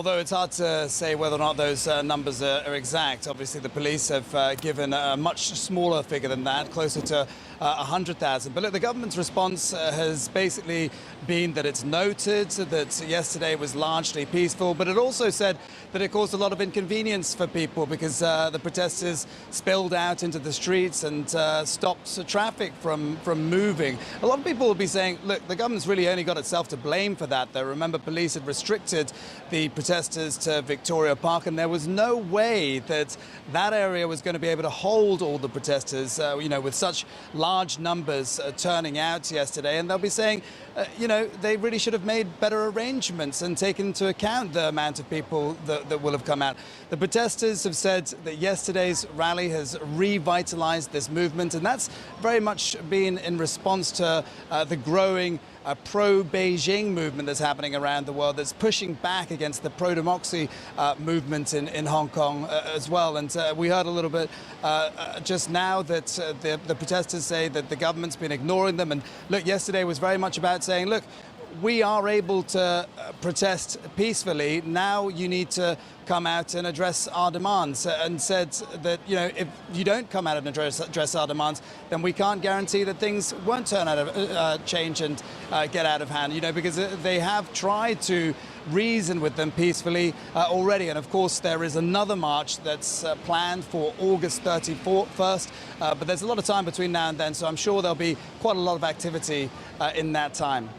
Although it's hard to say whether or not those numbers are exact, obviously the police have given a much smaller figure than that, closer to 100,000. But look, the government's response has basically been that it's noted that yesterday was largely peaceful, but it also said that it caused a lot of inconvenience for people because the protesters spilled out into the streets and stopped traffic from moving. A lot of people will be saying, look, the government's really only got itself to blame for that, though. Remember, police had restricted the protesters to Victoria Park, and there was no way that that area was going to be able to hold all the protesters, with such large numbers turning out yesterday. And they'll be saying, they really should have made better arrangements and taken into account the amount of people that will have come out. The protesters have said that yesterday's rally has revitalized this movement, and that's very much been in response to the growing pro-Beijing movement that's happening around the world, that's pushing back against the pro-democracy movement in Hong Kong as well. And we heard a little bit just now that the protesters say that the government's been ignoring them. And look, yesterday was very much about saying, look, we are able to protest peacefully. Now you need to come out and address our demands, and said that, if you don't come out and address our demands, then we can't guarantee that things won't turn out of change and get out of hand, because they have tried to reason with them peacefully already. And of course, there is another march that's planned for August 31st, but there's a lot of time between now and then, so I'm sure there'll be quite a lot of activity in that time.